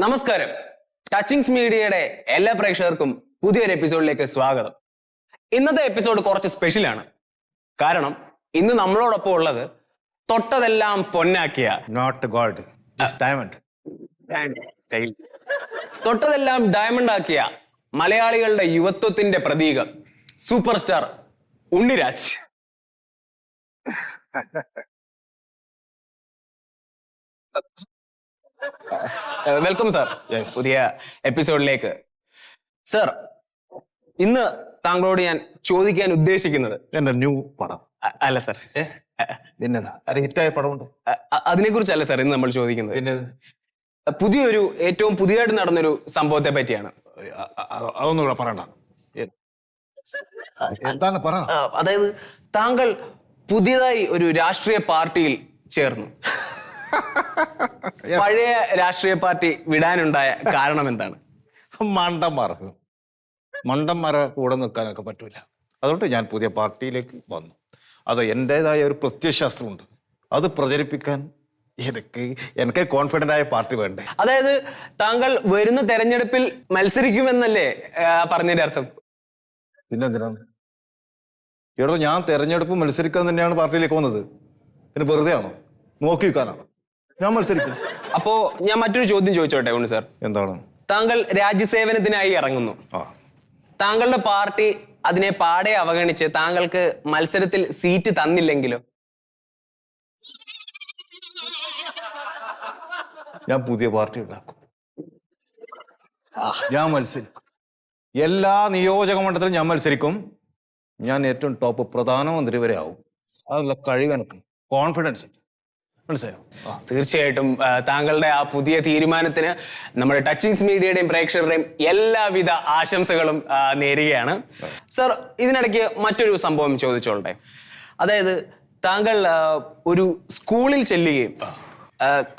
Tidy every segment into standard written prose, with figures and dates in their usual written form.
നമസ്കാരം. ടച്ചിങ്സ് മീഡിയയുടെ എല്ലാ പ്രേക്ഷകർക്കും പുതിയൊരു എപ്പിസോഡിലേക്ക് സ്വാഗതം. ഇന്നത്തെ എപ്പിസോഡ് കുറച്ച് സ്പെഷ്യലാണ്. കാരണം ഇന്ന് നമ്മളോടൊപ്പം ഉള്ളത് തൊട്ടതെല്ലാം പൊന്നാക്കിയ നോട്ട് ഗോൾഡ്, ഡയമണ്ട്. തൊട്ടതെല്ലാം ഡയമണ്ട് ആക്കിയ മലയാളികളുടെ യുവത്വത്തിന്റെ പ്രതീകം super star Unniraj. Welcome sir പുതിയ എപ്പിസോഡിലേക്ക്. സർ, ഇന്ന് താങ്കളോട് ഞാൻ ചോദിക്കാൻ ഉദ്ദേശിക്കുന്നത് എന്റെ ന്യൂ പടം അല്ല സർ, പിന്നെതാ അത് ഹിറ്റായ പടമുണ്ട്, അതിനെ കുറിച്ചല്ല സർ ഇന്ന് നമ്മൾ ചോദിക്കുന്നത്. പിന്നെ പുതിയൊരു ഏറ്റവും പുതിയതായിട്ട് നടന്നൊരു സംഭവത്തെ പറ്റിയാണ്. അതൊന്നും ഇവിടെ പറയണ്ട. എന്താണ് പറ? അതായത് താങ്കൾ പുതിയതായി ഒരു രാഷ്ട്രീയ പാർട്ടിയിൽ ചേർന്നു. പഴയ രാഷ്ട്രീയ പാർട്ടി വിടാനുണ്ടായ കാരണം എന്താണ്? മണ്ടന്മാരെ കൂടെ നിൽക്കാനൊക്കെ പറ്റൂല. അതുകൊണ്ട് ഞാൻ പുതിയ പാർട്ടിയിലേക്ക് വന്നു. അത് എൻ്റെതായ ഒരു പ്രത്യയശാസ്ത്രമുണ്ട്. അത് പ്രചരിപ്പിക്കാൻ എനിക്ക് കോൺഫിഡൻ്റ് ആയ പാർട്ടി വേണ്ടേ. അതായത് താങ്കൾ വരുന്ന തെരഞ്ഞെടുപ്പിൽ മത്സരിക്കുമെന്നല്ലേ പറഞ്ഞതിന്റെ അർത്ഥം? പിന്നെന്തിനാണ് ഇവിടെ ഞാൻ തെരഞ്ഞെടുപ്പ് മത്സരിക്കാൻ തന്നെയാണ് പാർട്ടിയിലേക്ക് വന്നത്. പിന്നെ വെറുതെ ആണോ? നോക്കി നിൽക്കാനാണോ? ഞാൻ മത്സരിക്കും. അപ്പോ ഞാൻ മറ്റൊരു ചോദ്യം ചോദിച്ചോട്ടെ ഉണ്ണി സാർ. എന്താണ്? താങ്കൾ രാജ്യസേവനത്തിനായി ഇറങ്ങുന്നു. താങ്കളുടെ പാർട്ടി അതിനെ പാടെ അവഗണിച്ച് താങ്കൾക്ക് മത്സരത്തിൽ സീറ്റ് തന്നില്ലെങ്കിലോ? ഞാൻ പുതിയ പാർട്ടി ഉണ്ടാക്കും. ഞാൻ മത്സരിക്കും. എല്ലാ നിയോജക മണ്ഡലത്തിലും ഞാൻ മത്സരിക്കും. ഞാൻ ഏറ്റവും ടോപ്പ് പ്രധാനമന്ത്രി വരെ ആവും. അതുള്ള കഴിവ് എനിക്ക്, കോൺഫിഡൻസ്. മനസ്സിലായോ? തീർച്ചയായിട്ടും താങ്കളുടെ ആ പുതിയ തീരുമാനത്തിന് നമ്മുടെ ടച്ചിങ്സ് മീഡിയയുടെയും പ്രേക്ഷകരുടെയും എല്ലാവിധ ആശംസകളും നേരുകയാണ്. സർ, ഇതിനിടയ്ക്ക് മറ്റൊരു സംഭവം ചോദിച്ചോളട്ടെ. അതായത് താങ്കൾ ഒരു സ്കൂളിൽ ചെല്ലുകയും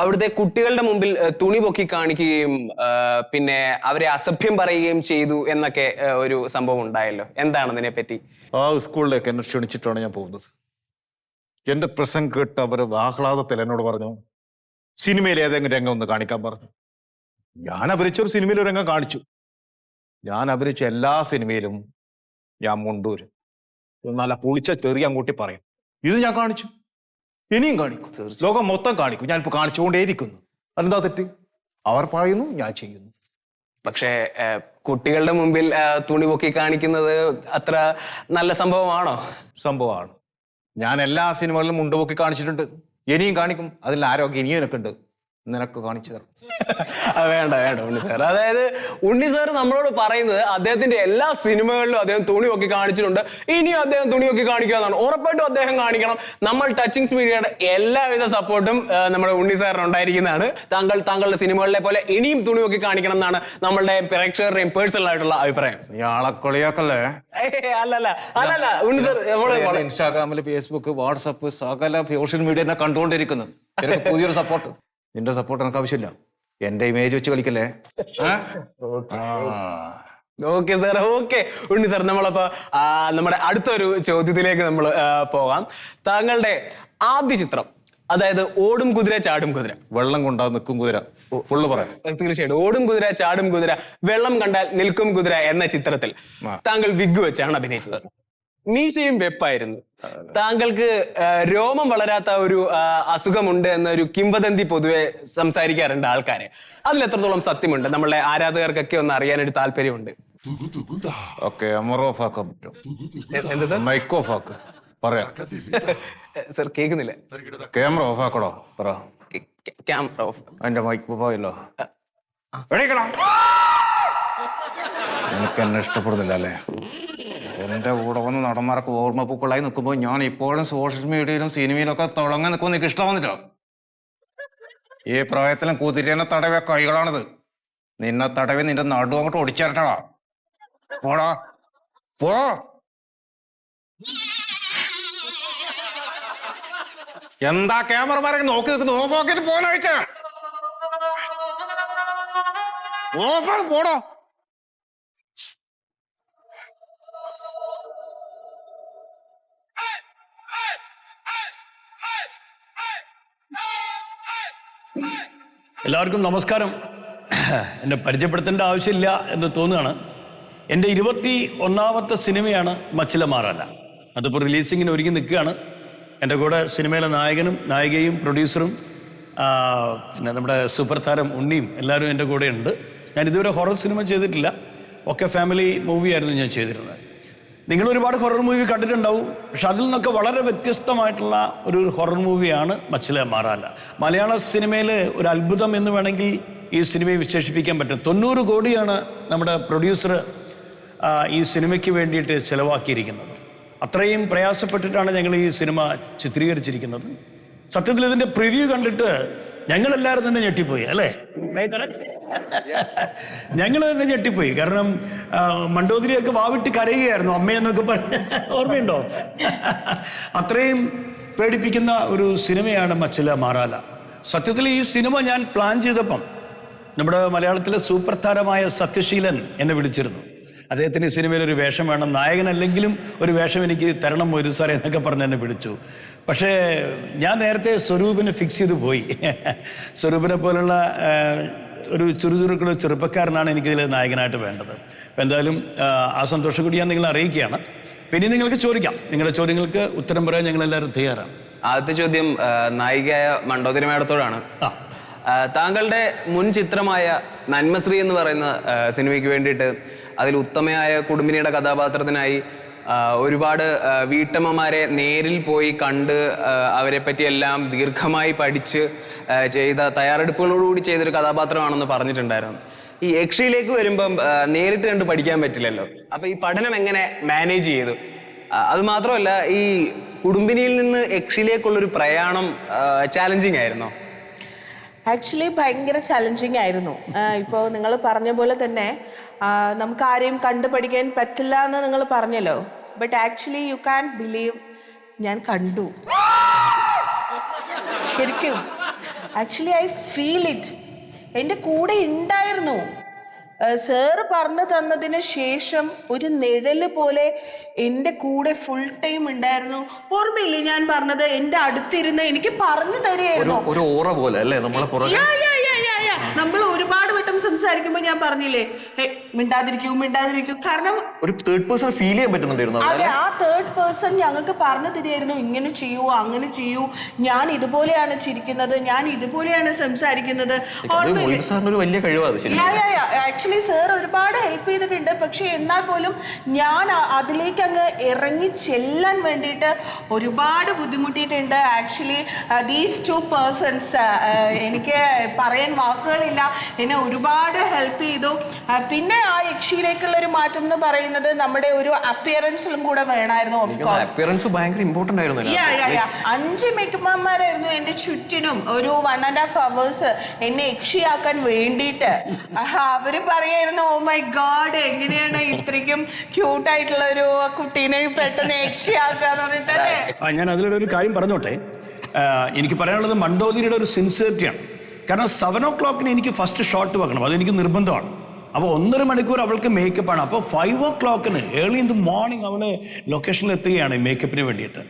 അവിടുത്തെ കുട്ടികളുടെ മുമ്പിൽ തുണി പൊക്കി കാണിക്കുകയും പിന്നെ അവരെ അസഭ്യം പറയുകയും ചെയ്തു എന്നൊക്കെ ഒരു സംഭവം ഉണ്ടായല്ലോ. എന്താണ് അതിനെ പറ്റി? ആ സ്കൂളിലേക്ക് എന്നെ ക്ഷണിച്ചിട്ടാണ് ഞാൻ പോകുന്നത്. എന്റെ പ്രസംഗം കേട്ട് അവർ ആഹ്ലാദത്തിൽ എന്നോട് പറഞ്ഞു, സിനിമയിൽ ഏതെങ്കിലും രംഗം ഒന്ന് കാണിക്കാൻ പറഞ്ഞു. ഞാൻ അഭിനയിച്ചൊരു സിനിമയിൽ ഒരു രംഗം കാണിച്ചു. ഞാൻ അഭിനയിച്ച എല്ലാ സിനിമയിലും ഞാൻ മുണ്ടൂര് നല്ല പുളിച്ച ചെറിയ അങ്ങോട്ടി പറയും. ഇത് ഞാൻ കാണിച്ചു, ഇനിയും കാണിക്കും, ലോകം മൊത്തം കാണിക്കും. ഞാനിപ്പോ കാണിച്ചുകൊണ്ടേയിരിക്കുന്നു. അതെന്താ തെറ്റ്? അവർ പറയുന്നു, ഞാൻ ചെയ്യുന്നു. പക്ഷേ കുട്ടികളുടെ മുമ്പിൽ തുണി പൊക്കി കാണിക്കുന്നത് അത്ര നല്ല സംഭവമാണോ? സംഭവമാണ്. ഞാൻ എല്ലാ സിനിമകളിലും മുണ്ടുപൊക്കി കാണിച്ചിട്ടുണ്ട്, ഇനിയും കാണിക്കും. അതിൽ ആരോഗ്യം ഇനിയും എനിക്കുണ്ട്, നിനക്ക് കാണിച്ചു തരാം. വേണ്ട വേണ്ട ഉണ്ണി സാർ. അതായത് ഉണ്ണി സാർ നമ്മളോട് പറയുന്നത് അദ്ദേഹത്തിന്റെ എല്ലാ സിനിമകളിലും അദ്ദേഹം തുണി പൊക്കി കാണിച്ചിട്ടുണ്ട്, ഇനിയും അദ്ദേഹം തുണി പൊക്കി കാണിക്കാന്നാണ്. ഉറപ്പായിട്ടും അദ്ദേഹം കാണിക്കണം. നമ്മൾ ടച്ചിങ്സ് മീഡിയയുടെ എല്ലാവിധ സപ്പോർട്ടും നമ്മുടെ ഉണ്ണി സാറിന് ഉണ്ടായിരിക്കുന്നതാണ്. താങ്കളുടെ സിനിമകളിലെ പോലെ ഇനിയും തുണി പൊക്കി കാണിക്കണം എന്നാണ് നമ്മളുടെ പ്രേക്ഷകരുടെയും പേഴ്സണൽ ആയിട്ടുള്ള അഭിപ്രായം. യാളക്കൊളിയാക്കല്ലേ? അല്ലല്ല അല്ലല്ല ഉണ്ണി സാർ, നമ്മള് ഇൻസ്റ്റാഗ്രാമില്, ഫേസ്ബുക്ക്, വാട്സപ്പ്, സകല സോഷ്യൽ മീഡിയ എന്നെ കണ്ടുകൊണ്ടിരിക്കുന്നു. പുതിയൊരു സപ്പോർട്ട്, നിന്റെ സപ്പോർട്ട് എനിക്ക് ആവശ്യമില്ല. എന്റെ ഇമേജ് വെച്ച് കളിക്കല്ലേ. ഓക്കെ സാർ, ഓക്കെ ഉണ്ണി സാർ. നമ്മളപ്പോ നമ്മുടെ അടുത്തൊരു ചോദ്യത്തിലേക്ക് നമ്മൾ പോകാം. താങ്കളുടെ ആദ്യ ചിത്രം, അതായത് ഓടും കുതിര ചാടും കുതിര. വെള്ളം കൊണ്ടാ നിൽക്കും കുതിര, ഫുള്ള് പറയാം. തീർച്ചയായിട്ടും ഓടും കുതിര ചാടും കുതിര, വെള്ളം കണ്ടാൽ നിൽക്കും കുതിര എന്ന ചിത്രത്തിൽ താങ്കൾ വിഗ് വെച്ചാണ് അഭിനയിച്ചത്. മീശയും വെപ്പായിരുന്നു. താങ്കൾക്ക് രോമം വളരാത്ത ഒരു അസുഖമുണ്ട് എന്നൊരു കിംവദന്തി പൊതുവെ സംസാരിക്കാറുണ്ട് ആൾക്കാരെ. അതിൽ എത്രത്തോളം സത്യമുണ്ട്? നമ്മളുടെ ആരാധകർക്കൊക്കെ ഒന്ന് അറിയാനൊരു താല്പര്യമുണ്ട്. എന്താ സാർ? മൈക്ക് ഓഫ് ആക്ക്, പറയാം. സാർ കേൾക്കുന്നില്ല. ക്യാമറ ഓഫ് ആക്കടോ, പറ. Camera off. അതിന്റെ മൈക്ക് പോയല്ലോ. എനിക്ക് എന്നെ ഇഷ്ടപ്പെടുന്നില്ല അല്ലേ? എന്റെ കൂടെ വന്ന് നടന്മാർക്ക് ഓർമ്മപ്പൂക്കളായി നിൽക്കുമ്പോൾ ഞാൻ ഇപ്പോഴും സോഷ്യൽ മീഡിയയിലും സിനിമയിലൊക്കെ തുടങ്ങി നിൽക്കുമ്പോൾ നിനക്ക് ഇഷ്ടമാവുന്നില്ല. ഈ പ്രായത്തിലും കുതിരേനെ തടവേ കൈകളാണിത്. നിന്നെ തടവി നിന്റെ നടു അങ്ങോട്ട് ഒടിച്ചേരട്ടാ. പോടാ പോ. എന്താ ക്യാമറമാരൊക്കെ നോക്കി നിൽക്കുന്നു? ഓഫ് ആക്കിട്ട് പോകാനായിട്ട്. ഓഫ് പോടോ. എല്ലാവർക്കും നമസ്കാരം. എന്നെ പരിചയപ്പെടുത്തേണ്ട ആവശ്യമില്ല എന്ന് തോന്നുകയാണ്. എൻ്റെ 21ാമത്തെ സിനിമയാണ് മച്ചില മാറാല. അതിപ്പോൾ റിലീസിങ്ങിന് ഒരുങ്ങി നിൽക്കുകയാണ്. എൻ്റെ കൂടെ സിനിമയിലെ നായകനും നായികയും പ്രൊഡ്യൂസറും പിന്നെ നമ്മുടെ സൂപ്പർ താരം ഉണ്ണിയും എല്ലാവരും എൻ്റെ കൂടെ ഉണ്ട്. ഞാൻ ഇതുവരെ ഹൊറർ സിനിമ ചെയ്തിട്ടില്ല, ഒക്കെ ഫാമിലി മൂവിയായിരുന്നു ഞാൻ ചെയ്തിരുന്നത്. നിങ്ങൾ ഒരുപാട് ഹൊറർ മൂവി കണ്ടിട്ടുണ്ടാവും, പക്ഷെ അതിൽ നിന്നൊക്കെ വളരെ വ്യത്യസ്തമായിട്ടുള്ള ഒരു ഹൊറർ മൂവിയാണ് മച്ചില മാറാല. മലയാള സിനിമയിൽ ഒരു അത്ഭുതം എന്ന് വേണമെങ്കിൽ ഈ സിനിമയെ വിശേഷിപ്പിക്കാൻ പറ്റും. 90 കോടിയാണ് നമ്മുടെ പ്രൊഡ്യൂസർ ഈ സിനിമയ്ക്ക് വേണ്ടിയിട്ട് ചിലവാക്കിയിരിക്കുന്നത്. അത്രയും പ്രയാസപ്പെട്ടിട്ടാണ് ഞങ്ങൾ ഈ സിനിമ ചിത്രീകരിച്ചിരിക്കുന്നത്. സത്യത്തിൽ ഇതിൻ്റെ പ്രിവ്യൂ കണ്ടിട്ട് ഞങ്ങളെല്ലാവരും തന്നെ ഞെട്ടിപ്പോയി, അല്ലേ? ഞങ്ങൾ തന്നെ ഞെട്ടിപ്പോയി. കാരണം മണ്ടോദരിയൊക്കെ വാവിട്ട് കരയുകയായിരുന്നു അമ്മയെന്നൊക്കെ പറഞ്ഞ്, ഓർമ്മയുണ്ടോ? അത്രയും പേടിപ്പിക്കുന്ന ഒരു സിനിമയാണ് മച്ചില മാറാല. സത്യത്തിൽ ഈ സിനിമ ഞാൻ പ്ലാൻ ചെയ്തപ്പം നമ്മുടെ മലയാളത്തിലെ സൂപ്പർ താരമായ സത്യശീലൻ എന്നെ വിളിച്ചിരുന്നു. അദ്ദേഹത്തിന് ഈ സിനിമയിൽ ഒരു വേഷം വേണം, നായകനല്ലെങ്കിലും ഒരു വേഷം എനിക്ക് തരണം ഒരു സാറേ എന്നൊക്കെ പറഞ്ഞ് എന്നെ വിളിച്ചു. പക്ഷേ ഞാൻ നേരത്തെ സ്വരൂപിനെ ഫിക്സ് ചെയ്ത് പോയി. സ്വരൂപിനെ പോലുള്ള ഒരു ചുറുചുറുക്കുള്ള ചെറുപ്പക്കാരനാണ് എനിക്കിതിൽ നായകനായിട്ട് വേണ്ടത്. അപ്പം എന്തായാലും ആ സന്തോഷം കൂടി ഞാൻ നിങ്ങളെ അറിയിക്കുകയാണ്. പിന്നെ നിങ്ങൾക്ക് ചോദിക്കാം, നിങ്ങളുടെ ചോദ്യങ്ങൾക്ക് ഉത്തരം പറയാൻ ഞങ്ങളെല്ലാവരും തയ്യാറാണ്. ആദ്യത്തെ ചോദ്യം നായികയായ മണ്ടോദരി മേഡത്തോടാണ്. താങ്കളുടെ മുൻ ചിത്രമായ നന്മശ്രീ എന്ന് പറയുന്ന സിനിമയ്ക്ക് വേണ്ടിയിട്ട് അതിൽ ഉത്തമയായ കുടുംബിനിയുടെ കഥാപാത്രത്തിനായി ഒരുപാട് വീട്ടമ്മമാരെ നേരിൽ പോയി കണ്ട് അവരെ പറ്റിയെല്ലാം ദീർഘമായി പഠിച്ച് ചെയ്ത തയ്യാറെടുപ്പുകളോടുകൂടി ചെയ്തൊരു കഥാപാത്രമാണെന്ന് പറഞ്ഞിട്ടുണ്ടായിരുന്നു. ഈ യക്ഷിയിലേക്ക് വരുമ്പം നേരിട്ട് കണ്ട് പഠിക്കാൻ പറ്റില്ലല്ലോ, അപ്പൊ ഈ പഠനം എങ്ങനെ മാനേജ് ചെയ്തു? അത് മാത്രമല്ല, ഈ കുടുംബിനിയിൽ നിന്ന് യക്ഷിയിലേക്കുള്ളൊരു പ്രയാണം ചാലഞ്ചിങ് ആയിരുന്നോ? ആക്ച്വലി ഭയങ്കര ചലഞ്ചിങ് ആയിരുന്നു. ഇപ്പോൾ നിങ്ങൾ പറഞ്ഞ പോലെ തന്നെ നമുക്ക് ആരെയും കണ്ടുപഠിക്കാൻ പറ്റില്ല എന്ന് നിങ്ങൾ പറഞ്ഞല്ലോ. But actually you can believe, ഞാൻ കണ്ടു ശരിക്കും. Actually I feel it. എൻ്റെ കൂടെ ഉണ്ടായിരുന്നു. സാറ് പറഞ്ഞു തന്നതിന് ശേഷം ഒരു നിഴല് പോലെ എൻ്റെ കൂടെ ഫുൾ ടൈം ഉണ്ടായിരുന്നു. ഓർമ്മയില്ലേ ഞാൻ പറഞ്ഞത്? എൻ്റെ അടുത്തിരുന്ന് എനിക്ക് പറഞ്ഞു തരുമായിരുന്നു. ഒരു ഓറ പോലെ അല്ലേ നമ്മളെ പുറകെ? നമ്മൾ ഒരുപാട് വട്ടം സംസാരിക്കുമ്പോൾ ഞാൻ പറഞ്ഞില്ലേ, മിണ്ടാതിരിക്കൂ. കാരണം ഒരു തേർഡ് പേഴ്സൺ ഫീൽ ചെയ്യാൻ പറ്റുന്നുണ്ടായിരുന്നു. അതെ, ആ തേർഡ് പേഴ്സൺ ഞങ്ങൾക്ക് പറഞ്ഞു തരുമായിരുന്നു, ഇങ്ങനെ ചെയ്യൂ, അങ്ങനെ ചെയ്യൂ, ഞാൻ ഇതുപോലെയാണ് ചിരിക്കുന്നത്, ഞാൻ ഇതുപോലെയാണ് സംസാരിക്കുന്നത്. വലിയ കഴിവാണ്. ആക്ച്വലി സാർ ഒരുപാട് ഹെൽപ്പ് ചെയ്തിട്ടുണ്ട്. പക്ഷെ എന്നാൽ പോലും ഞാൻ അതിലേക്ക് അങ്ങ് ഇറങ്ങി ചെല്ലാൻ വേണ്ടിയിട്ട് ഒരുപാട് ബുദ്ധിമുട്ടിയിട്ടുണ്ട്. ആക്ച്വലി ദീസ് 2 പേഴ്സൺസ്, എനിക്ക് പറയാൻ വാക്കുകളില്ല, എന്നെ ഒരുപാട് ഹെൽപ്പ് ചെയ്തു. പിന്നെ ആ യക്ഷിയിലേക്കുള്ള ഒരു മാറ്റം എന്ന് പറയുന്നത് നമ്മുടെ ഒരു അപ്പിയറൻസിലും കൂടെ വേണമായിരുന്നു. ഓഫ് കോഴ്സ് അപ്പിയറൻസ് ഭയങ്കര ഇമ്പോർട്ടന്റ് ആയിരുന്നു. 5 മേക്കപ്പ്മാരായിരുന്നു എൻ്റെ ചുറ്റിനും ഒരു 1.5 hours എന്നെ യക്ഷിയാക്കാൻ വേണ്ടിയിട്ട്. അവര് പറയായിരുന്നു, ഓ മൈ ഗോഡ്, എങ്ങനെയാണ് ഇത്രയ്ക്കും ക്യൂട്ടായിട്ടുള്ള ഒരു കുട്ടീനെ പെട്ടെന്ന് യക്ഷിയാക്കാന്ന് പറഞ്ഞിട്ടല്ലേ. ഞാൻ അതിലൊരു കാര്യം പറഞ്ഞോട്ടെ. എനിക്ക് പറയാനുള്ളത് മണ്ടോദരിയുടെ ഒരു സിൻസിയറിറ്റിയാണ്. കാരണം 7 o'clock എനിക്ക് ഫസ്റ്റ് ഷോട്ട് വെക്കണം, അതെനിക്ക് നിർബന്ധമാണ്. അപ്പോൾ 1.5 മണിക്കൂർ അവൾക്ക് മേക്കപ്പാണ്. അപ്പോൾ 5 o'clock early in the morning അവള് ലൊക്കേഷനിൽ എത്തുകയാണ് മേക്കപ്പിന് വേണ്ടിയിട്ട്.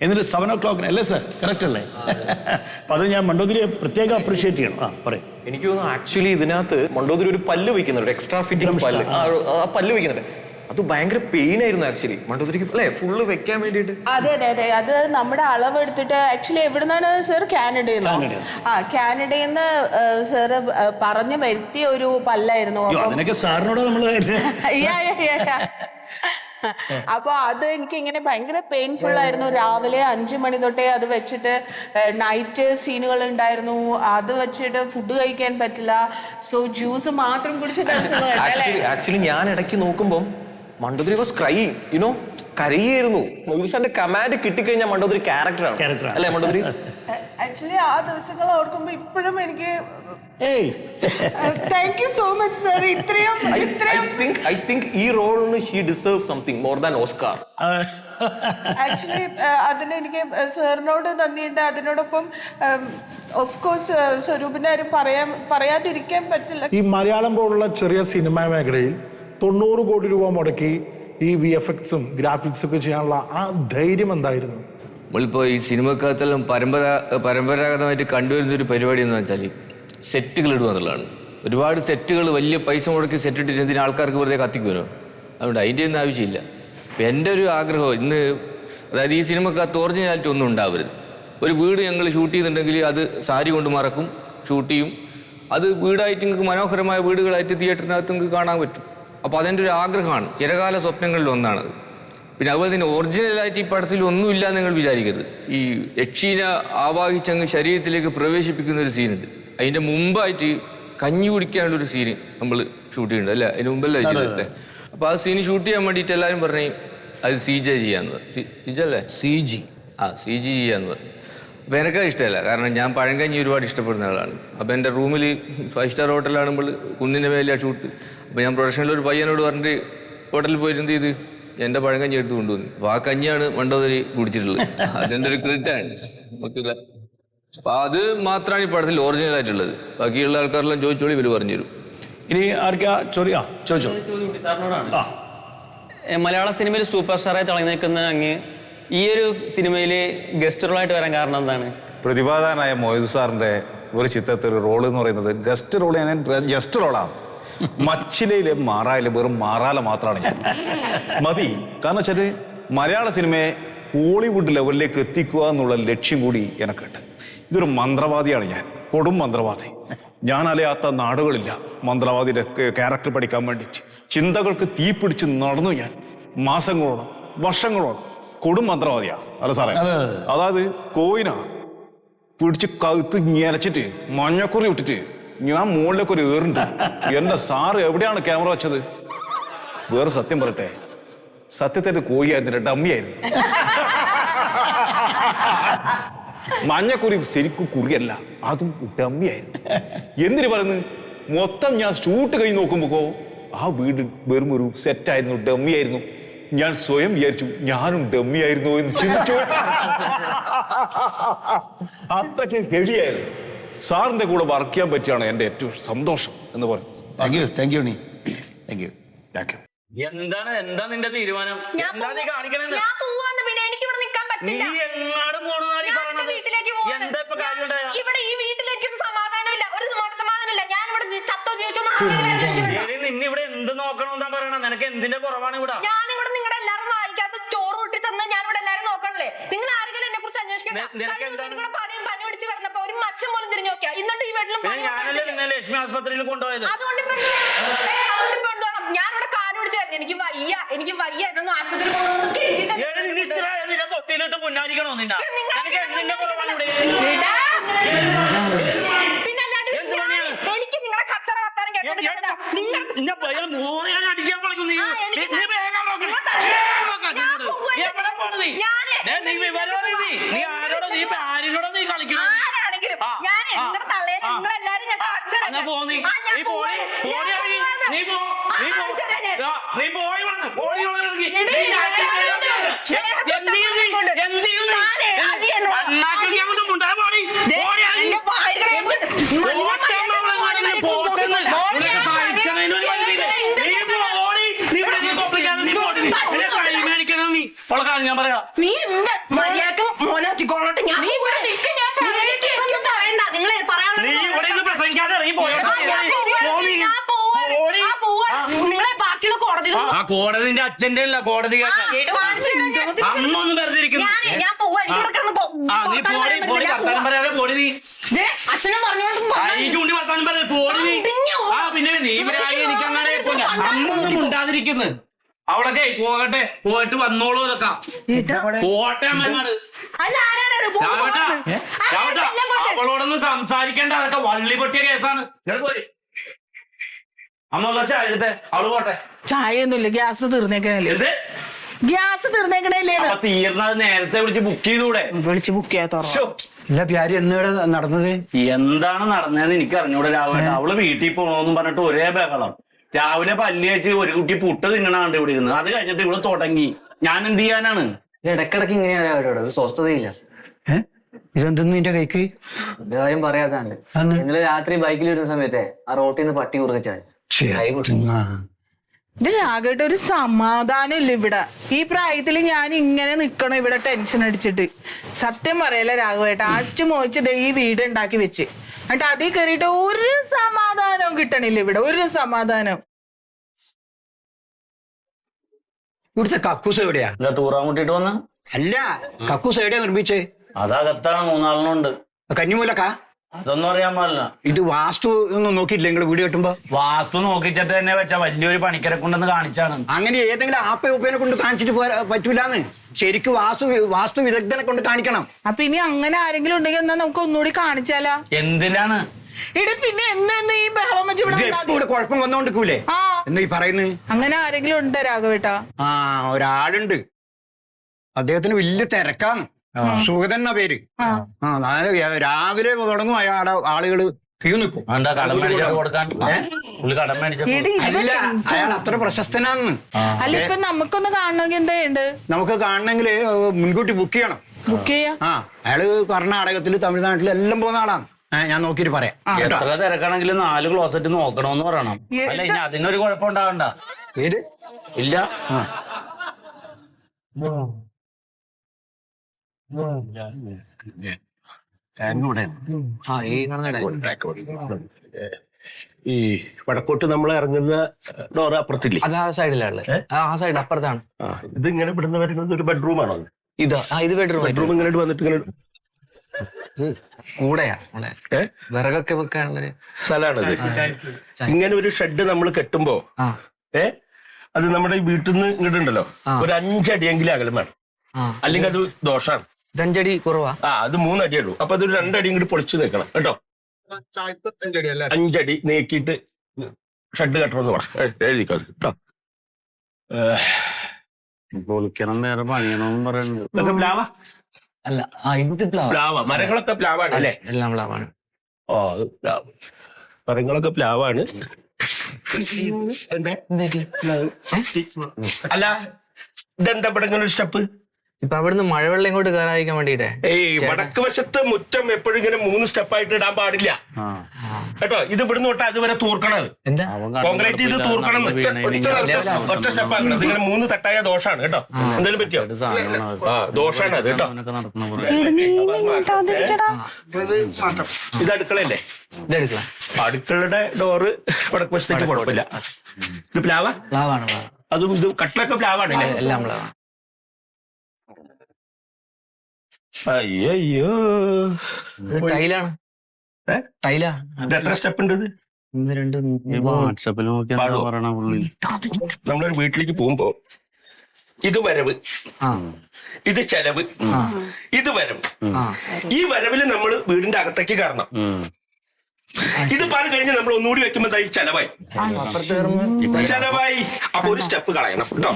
എന്നിട്ട് 7 o'clock അല്ലേ സാർ? കറക്റ്റ് അല്ലേ? അപ്പം അത് ഞാൻ മണ്ടോദരിയെ പ്രത്യേകം അപ്രീഷിയേറ്റ് ചെയ്യണം. പറയും. എനിക്ക് തോന്നുന്നു ആക്ച്വലി ഇതിനകത്ത് മണ്ടോദരി ഒരു പല്ല് വയ്ക്കുന്നുണ്ട്, എക്സ്ട്രാ ഫിറ്റിംഗ് പല്ല്. ആ പല്ല് വയ്ക്കുന്നുണ്ട്, അത് ഭയങ്കര പെയിൻ ആയിരുന്നു ആക്ച്വലി മണ്ടോദരിക്ക് അല്ലേ, ഫുള്ള് വെക്കാൻ വേണ്ടിയിട്ട്. അതെ, അത് നമ്മുടെ അളവ് എടുത്തിട്ട് ആക്ച്വലി എവിടുന്നാണ് സാർ? കാനഡയിൽ നിന്ന്. കാനഡയിൽ നിന്ന് സാറ് പറഞ്ഞു വരുത്തിയ ഒരു പല്ലായിരുന്നു. അപ്പൊ അത് എനിക്ക് ഇങ്ങനെ ഭയങ്കര പെയിൻഫുൾ ആയിരുന്നു. രാവിലെ 5 മണി തൊട്ടേ അത് വെച്ചിട്ട് നൈറ്റ് സീനുകൾ ഉണ്ടായിരുന്നു. അത് വെച്ചിട്ട് ഫുഡ് കഴിക്കാൻ പറ്റില്ല. സോ ജ്യൂസ് മാത്രം കുടിച്ച ദിവസങ്ങൾ. ആക്ച്വലി ഞാൻ ഇടയ്ക്ക് നോക്കുമ്പോൾ മണ്ടോദരി വാസ് ക്രൈയിങ്, യുനോ, കരയായിരുന്നു. മൊയ്തുസാറിന്റെ കമാൻഡ് കിട്ടിക്കഴിഞ്ഞാൽ മണ്ടോദരി ക്യാരക്ടറാണ് അല്ലേ മണ്ടോദരി? ആക്ച്വലി ആ ദിവസങ്ങൾ ഓർക്കുമ്പോ ഇപ്പോഴും എനിക്ക് thank you so much sir. ഇത്രയും I think ഈ റോളിന് she deserve something more than Oscar. Actually അതിന് എനിക്ക് സാറിനോട് നന്ദിയുണ്ട്. അതിനോടൊപ്പം ഓഫ് കോഴ്സ് സ്വരൂപിനെ ആരും പറയാതിരിക്കാൻ പറ്റില്ല. ഈ മലയാളം പോലുള്ള ചെറിയ സിനിമാ മേഖലയിൽ 90 കോടി രൂപ മുടക്കി ഈ VFXും ഗ്രാഫിക്സും ഒക്കെ ചെയ്യാനുള്ള ആ ധൈര്യം എന്തായിരുന്നു? നമ്മളിപ്പോൾ ഈ സിനിമക്കകത്തെല്ലാം പരമ്പരാഗതമായിട്ട് കണ്ടുവരുന്ന ഒരു പരിപാടി എന്ന് വെച്ചാൽ സെറ്റുകൾ ഇടുക എന്നുള്ളതാണ്. ഒരുപാട് സെറ്റുകൾ വലിയ പൈസ മുടക്കി സെറ്റ് ഇട്ടിട്ട് എന്തിന് ആൾക്കാർക്ക് വെറുതെ കത്തിക്കുമല്ലോ. അതുകൊണ്ട് അതിൻ്റെ ഒന്നും ആവശ്യമില്ല. ഇപ്പം എൻ്റെ ഒരു ആഗ്രഹം ഇന്ന്, അതായത് ഈ സിനിമക്കകത്ത് ഒറിജിനാലിറ്റി ഒന്നും ഉണ്ടാവരുത്. ഒരു വീട് ഞങ്ങൾ ഷൂട്ട് ചെയ്യുന്നുണ്ടെങ്കിൽ അത് സാരി കൊണ്ട് മറക്കും, ഷൂട്ട് ചെയ്യും. അത് വീടായിട്ട് നിങ്ങൾക്ക് മനോഹരമായ വീടുകളായിട്ട് തിയേറ്ററിനകത്ത് നിങ്ങൾക്ക് കാണാൻ പറ്റും. അപ്പോൾ അതെൻ്റെ ഒരു ആഗ്രഹമാണ്, ചിരകാല സ്വപ്നങ്ങളിൽ ഒന്നാണത്. പിന്നെ അതുപോലെ തന്നെ ഒറിജിനലായിട്ട് ഈ പടത്തിൽ ഒന്നുമില്ല എന്ന് നിങ്ങൾ വിചാരിക്കരുത്. ഈ യക്ഷീനെ ആവാഹിച്ചങ്ങ് ശരീരത്തിലേക്ക് പ്രവേശിപ്പിക്കുന്ന ഒരു സീനുണ്ട്. അതിൻ്റെ മുമ്പായിട്ട് കഞ്ഞി കുടിക്കാനുള്ളൊരു സീന് നമ്മൾ ഷൂട്ട് ചെയ്യുന്നുണ്ട് അല്ലേ? അതിന് മുമ്പല്ലേ ചെയ്തല്ലേ? അപ്പോൾ ആ സീന് ഷൂട്ട് ചെയ്യാൻ വേണ്ടിയിട്ട് എല്ലാവരും പറഞ്ഞു അത് CG ചെയ്യാന്ന് പറഞ്ഞു. CG അല്ലേ? CG ചെയ്യാന്ന് പറഞ്ഞു. അപ്പോൾ എനിക്കത് ഇഷ്ടമല്ല. കാരണം ഞാൻ പഴങ്കഞ്ഞി ഒരുപാട് ഇഷ്ടപ്പെടുന്ന ആളാണ്. അപ്പോൾ എൻ്റെ റൂമിൽ 5 സ്റ്റാർ ഹോട്ടലാകുമ്പോൾ കുന്നിൻ്റെ മേലെയാണ് ഷൂട്ട്. അപ്പോൾ ഞാൻ പ്രൊഡക്ഷനിൽ ഒരു പയ്യനോട് പറഞ്ഞിട്ട് ഹോട്ടലിൽ പോയിട്ട് എന്ത് ചെയ്ത് എൻ്റെ പഴങ്കഞ്ഞി എടുത്ത് കൊണ്ടുവന്നു. അപ്പോൾ ആ കഞ്ഞിയാണ് മണ്ടോദരി കുടിച്ചിട്ടുള്ളത്. അതെൻ്റെ ഒരു ക്രെഡിറ്റാണ് നമുക്കില്ല. അപ്പോൾ അത് മാത്രമാണ് ഈ പടത്തിൽ ഒറിജിനൽ ആയിട്ടുള്ളത്. ബാക്കിയുള്ള ആൾക്കാരെല്ലാം ചോദിച്ചോളി, ഇവർ പറഞ്ഞു തരും. ഇനി ആർക്കാ ചോദിച്ചോ. മലയാള സിനിമയിൽ സൂപ്പർ സ്റ്റാറായി തിളങ്ങി നിൽക്കുന്ന അങ്ങ് ഈ ഒരു സിനിമയിൽ ഗസ്റ്റ് റോളായിട്ട് വരാൻ കാരണം എന്താണ്? പ്രതിഭാധാനായ മൊയ്തു സാറിന്റെ ഒരു ചിത്രത്തിൽ ഒരു റോൾ എന്ന് പറയുന്നത് ഗസ്റ്റ് റോൾ. ഞാൻ ജസ്റ്റ് റോളാണ്. മച്ചിലയിലെ മാറായിലെ വെറും മാറാല മാത്രമാണ് ഞാൻ. മതി. കാരണം വെച്ചാൽ മലയാള സിനിമയെ ഹോളിവുഡ് ലെവലിലേക്ക് എത്തിക്കുക എന്നുള്ള ലക്ഷ്യം കൂടി എനിക്കുണ്ട്. ഇതൊരു മന്ത്രവാദിയാണ് ഞാൻ, കൊടും മന്ത്രവാദി. ഞാൻ അറിയാത്ത നാടുകളില്ല മന്ത്രവാദിയുടെ ക്യാരക്ടർ പഠിക്കാൻ വേണ്ടിയിട്ട്. ചിന്തകൾക്ക് തീ പിടിച്ച് നടന്നു ഞാൻ മാസങ്ങളോളം വർഷങ്ങളോളം. കൊടും മന്ത്രവാദിയാണ്. അല്ല സാറേ, അതായത് കോയിനാ പിടിച്ച് കഴുത്ത് ഞെരച്ചിട്ട് മഞ്ഞക്കുറി വിട്ടിട്ട് ഞാൻ മുകളിലേക്ക് ഒരു ഏറുണ്ട്. എന്റെ സാറ് എവിടെയാണ് ക്യാമറ വെച്ചത്? വേറെ സത്യം പറയട്ടെ, സത്യത്തിന്റെ കോഴിയായിരുന്നില്ല, ഡമ്മിയായിരുന്നു. മഞ്ഞക്കുറി ശരിക്കും കുറിയല്ല, അതും ഡമ്മിയായിരുന്നു. എന്തിനു പറയുന്നത്? മൊത്തം ഞാൻ ഷൂട്ട് കഴിഞ്ഞ് നോക്കുമ്പോ ആ വീട് വെറും ഒരു സെറ്റായിരുന്നു, ഡമ്മിയായിരുന്നു. ഞാൻ സ്വയം വിചാരിച്ചു ഞാനും ഡമ്മിയായിരുന്നു എന്ന് ചിന്തിച്ചു. അത്രയ്ക്ക് ഹെവിയായിരുന്നു. സാറിന്റെ കൂടെ വർക്ക് ചെയ്യാൻ പറ്റിയാണ് എന്റെ ഏറ്റവും സന്തോഷം എന്ന് പറയുന്നത്. Thank you. എന്താ നിന്റെ തീരുമാനം? എന്താ നീ കാണിക്കണെന്ന്? ഞാൻ പോവാന്ന്. പിന്നെ എനിക്ക് ഇവിടെ നിൽക്കാൻ നീ പറ്റില്ല. എങ്ങാടും പോണെന്നാണ് ഈ പറഞ്ഞത്. വീട്ടിലേക്ക് പോവാണ്. എന്താ ഇപ്പൊ കാര്യം ഉണ്ടായ? ഇവിടെ ഈ വീട്ടിലേക്ക് ഒരു സമാധാനമില്ല, ഒരു സമാധാനമില്ല. ഞാൻ ഇവിടെ ചത്തോ ജീവിച്ചോ നിന്നെ ഇവിടെ എന്ത് നോക്കണമെന്നാ പറയണ? നിനക്ക് എന്തിന്റെ കുറവാണ് ഇവിടെ? ഞാനിവിടെ നിങ്ങളുടെ എല്ലാവരും വായിക്കാത്ത ചോറ് കൂട്ടി തന്ന ഞാൻ ഇവിടെ എല്ലാവരും നോക്കണല്ലേ? നിങ്ങൾ ആരെങ്കിലും എന്നെ കുറിച്ച് അന്വേഷിക്കണ്ട. പനി പിടിച്ച് കിടന്നപ്പോ ഒരു മച്ചം പോലും തിരിഞ്ഞു നോക്കിയാ. എന്നിട്ട് ഈ വീട്ടിലും ഞാനല്ലേ നിന്നെ ലക്ഷ്മി ആസ്പത്രിയിൽ കൊണ്ടുപോയത്. അതുകൊണ്ട് ഞാൻ ഇവിടെ കാല് പിടിച്ചു തരുന്നു. എനിക്ക് വയ്യ എന്നൊന്നും ആശുപത്രി തൊട്ടിലിട്ട് പുന്നാരിക്കണോ നിന്നെ? നിനക്ക് എന്തിന്റെ കുറവാണ് ഇവിടെ? എനിക്ക് നിങ്ങളുടെ കച്ചറ വർത്താനം കേട്ടോ. അടിക്കാൻ പളിക്കും നീ. നീ ആരോടോ നീ ആരിനോടോ നീ കളിക്കണം? ഞാൻ പറയാ നീ മര്യാദക്ക് മോനാക്കിക്കോളട്ടെ. ഞാൻ നീ ഇവിടെ നിന്ന് പ്രസംഗിക്കാതെ ഇറങ്ങി പോയോ? നിങ്ങളെ ബാക്കിയുള്ള കോടതിയിൽ ആ കോടതിന്റെ അച്ഛന്റെ അല്ല, കോടതി അമ്മൊന്നും വെറുതെ ഇരിക്കുന്നു. ഞാൻ പോവാ. നീ പോടി വർത്താനം പറയാതെ പോടി. നീ അച്ഛനെ പറഞ്ഞോണ്ട് ഈ ചൂണ്ടി വർത്താനം പറയാതെ പോടി നീ. പിന്നെ നീ ഇവിടെ എനിക്ക് അങ്ങനെ അമ്മൊന്നും ഉണ്ടാതിരിക്കുന്നു. അവളൊക്കെ പോയിട്ട് വന്നോളൂ. ഇതൊക്കെ പോട്ടെ അമ്മമാര്. അവളോടൊന്നും സംസാരിക്കേണ്ട, അതൊക്കെ വള്ളി പൊട്ടിയ കേസാണ്. അമ്മ ചായ എടുത്തേ, അവള് പോട്ടെ. ചായ ഒന്നുമില്ല, ഗ്യാസ് തീർന്നേക്കണല്ലേ. ഗ്യാസ് തീർന്നേക്കണല്ലേ. തീർന്നത് നേരത്തെ വിളിച്ച് ബുക്ക് ചെയ്തൂടെ? വിളിച്ച് ബുക്ക് ചെയ്യാത്ത നടന്നത് എന്താണ് നടന്നതെന്ന് എനിക്ക് അറിഞ്ഞൂടെ. രാവിലെ അവള് വീട്ടിൽ പോകണമെന്നും പറഞ്ഞിട്ട് ഒരേ ബഹളം. രാവിലെ പല്ല് വെച്ച് ഒരു കുട്ടി പുട്ട് തിന്നണാണ്ട് ഇവിടെ ഇരുന്ന്. അത് കഴിഞ്ഞിട്ട് ഇവള് തുടങ്ങി. ഞാൻ എന്ത് ചെയ്യാനാണ്? ഇടക്കിടക്ക് ഇങ്ങനെയാണ് അവരോട് ഒരു സ്വസ്ഥതയില്ല. ഇതെന്തെന്ന് നിന്റെ കൈക്ക് എന്റെ കാര്യം പറയാതാണ്. ഇന്നലെ രാത്രി ബൈക്കിൽ ഇടുന്ന സമയത്തെ ആ റോട്ടിൽ നിന്ന് പട്ടി കുറുകച്ചാൽ ഇത് രാഘട്ട് ഒരു സമാധാനം ഇല്ല ഇവിടെ. ഈ പ്രായത്തിൽ ഞാൻ ഇങ്ങനെ നിക്കണം ഇവിടെ ടെൻഷൻ അടിച്ചിട്ട്. സത്യം പറയല രാഘവേട്ട, ആശിച്ച് മോഹിച്ചത് ഈ വീട് ഉണ്ടാക്കി വെച്ച് എന്നിട്ട് അതിൽ കയറിയിട്ട് ഒരു സമാധാനവും കിട്ടണില്ല ഇവിടെ, ഒരു സമാധാനം. ഇവിടുത്തെ കക്കൂസ് എവിടെയാ? തൂറാൻ കൂട്ടിട്ട് വന്ന അല്ല, കക്കൂസ് എവിടെയാ നിർമ്മിച്ചേ? അതകത്താണ്, 3 കന്നിമൂലക്കാ? അതൊന്നും അറിയാൻ പാടില്ല. ഇത് വാസ്തു ഒന്നും നോക്കിയിട്ടില്ല നിങ്ങൾ വീട് കെട്ടുമ്പോ? വാസ്തു നോക്കിച്ചിട്ട് തന്നെ വെച്ചാ വലിയൊരു പണിക്കരെ കൊണ്ടെന്ന് കാണിച്ചാണ്. അങ്ങനെ ഏതെങ്കിലും ഉപ്പേനെ കൊണ്ട് കാണിച്ചിട്ട് പറ്റൂലെന്ന്. ശരിക്കും വാസ്തു വിദഗ്ധനെ കൊണ്ട് കാണിക്കണം. അപ്പൊ ഇനി അങ്ങനെ ആരെങ്കിലും ഉണ്ടെങ്കിൽ എന്നാ നമുക്ക് ഒന്നുകൂടി കാണിച്ചാലാ? എന്തിനാണ് ഇവിടെ പിന്നെ എന്ന് ഈ ബഹളം വെച്ച് ഇവിടെ ഇവിടെ കുഴപ്പം വന്നോണ്ടിരിക്കൂലേ? ആ, എന്താ ഈ പറയുന്നത്? അങ്ങനെ ആരെങ്കിലും ഉണ്ട് രാഘവേട്ടാ? ആ, ഒരാളുണ്ട്. അദ്ദേഹത്തിന് വലിയ തിരക്കാണ്. സുഗതൻ എന്ന പേര്. രാവിലെ തുടങ്ങും ആളുകള് ക്യൂ നിൽക്കും. കടം മേടിച്ചാൽ കൊടുക്കാൻ കടം മേടിച്ച അല്ല, അയാൾ അത്ര പ്രശസ്തനാന്ന്. അല്ല, ഇപ്പൊ നമുക്കൊന്ന് കാണണമെങ്കിൽ എന്താ ഉണ്ട്? നമുക്ക് കാണണമെങ്കിൽ മുൻകൂട്ടി ബുക്ക് ചെയ്യണം. ബുക്ക് ചെയ്യാം. ആ, അയാള് കർണാടകത്തില് തമിഴ്നാട്ടില് എല്ലാം പോകുന്ന ആളാണ്. ഞാൻ നോക്കിട്ട് പറയാം. എത്ര തിരക്കാണെങ്കിലും 4 ക്ലോസറ്റ് നോക്കണമെന്ന് പറയണം. അല്ല, ഇനി അതിനൊരു കുഴപ്പം ഉണ്ടാവണ്ട. പേര് ഇല്ല. ഈ വടക്കോട്ട് നമ്മൾ ഇറങ്ങുന്ന ഡോർ അപ്പുറത്തില്ലേ? അത് ആ സൈഡിലാണ്. ആ സൈഡ് അപ്പുറത്താണ്. ഇത് ഇങ്ങനെ ഇവിടുന്ന് വരുന്നത് ഒരു ബെഡ്റൂമാണോ? ഇത് ബെഡ്റൂം. ബെഡ്റൂം ഇങ്ങനെ വന്നിട്ട് ഇങ്ങനെ കൂടെയാ വിറകൊക്കെ വെക്കാനുള്ളൊരു സ്ഥലമാണിത്. ഇങ്ങനെ ഒരു ഷെഡ് നമ്മൾ കെട്ടുമ്പോ അത് നമ്മുടെ ഈ വീട്ടിൽ നിന്ന് ഇങ്ങോട്ടുണ്ടല്ലോ ഒരു 5 അടിയെങ്കിലും അകലം വേണം, അല്ലെങ്കിൽ അത് ദോഷാണ്. 5 അടി കുറവാ. അത് 3 അടിയേ ഉള്ളൂ. അപ്പൊ അതൊരു 2 അടി ഇങ്ങോട്ട് പൊളിച്ചു നിൽക്കണം കേട്ടോ. 5 അടി നീക്കിയിട്ട് ഷെഡ് കെട്ടണമെന്ന് പറയാം. എഴുതിക്കോ കേട്ടോ. പൊളിക്കണം, വേറെ പണിയണമെന്ന് പറയുന്നത്. ഇതൊക്കെ പ്ലാവ അല്ല, ഇത് പ്ലാവ. മരങ്ങളൊക്കെ പ്ലാവാണ് അല്ലേ? എല്ലാം പ്ലാവാണ്. ഓ, അത് പ്ലാവ്. മരങ്ങളൊക്കെ പ്ലാവാണ്. അല്ല, ഇതെന്താ ഇവിടെ ഇങ്ങനെ ഒരു സ്റ്റെപ്പ്? ഇപ്പൊ അവിടുന്ന് മഴവെള്ളം ഇങ്ങോട്ട് കയറാതിരിക്കാൻ വേണ്ടിട്ടേ. വടക്ക് വശത്ത് മുറ്റം എപ്പോഴും ഇങ്ങനെ 3 സ്റ്റെപ്പായിട്ട് ഇടാൻ പാടില്ല കേട്ടോ. ഇത് ഇവിടുന്ന് തൊട്ട് അതുവരെ തൂർക്കണത്. എന്താ കോൺക്രീറ്റ് ചെയ്ത് തൂർക്കണം. ഒറ്റ സ്റ്റെപ്പാക്കണം. ഇതിങ്ങനെ 3 തട്ടായ ദോഷാണ് കേട്ടോ. എന്തായാലും പറ്റിയോ? ദോഷാണ് അത് കേട്ടോ. ഇത് അടുക്കളയല്ലേ? ഇതെടുക്കണം. അടുക്കളയുടെ ഡോറ് വടക്ക് വശത്തേക്ക് കുഴപ്പമില്ല. ഇത് പ്ലാവാണ്. അതും ഇത് കട്ടിലൊക്കെ പ്ലാവാണ്. എല്ലാം പ്ലാവാണ്. അയ്യോ, ടൈലാണ്. ടൈലാ. ഇത് എത്ര സ്റ്റെപ്പ് ഉണ്ട്? ഇത് 1 2 3 വാട്സാപ്പിൽ നോക്കിയാൽ പറയണ പുള്ളി. നമ്മളൊരു വീട്ടിലേക്ക് പോകുമ്പോ ഇത് വരവ്, ഇത് ചെലവ്, ഇത് വരവ്. ഈ വരവില് നമ്മൾ വീടിന്റെ അകത്തേക്ക് കയറണം. ഇത് പാല് കഴിഞ്ഞ് നമ്മൾ ഒന്നുകൂടി വെക്കുമ്പോ ഈ ചെലവായി. അപ്പൊ ഒരു സ്റ്റെപ്പ് കളയണം കേട്ടോ.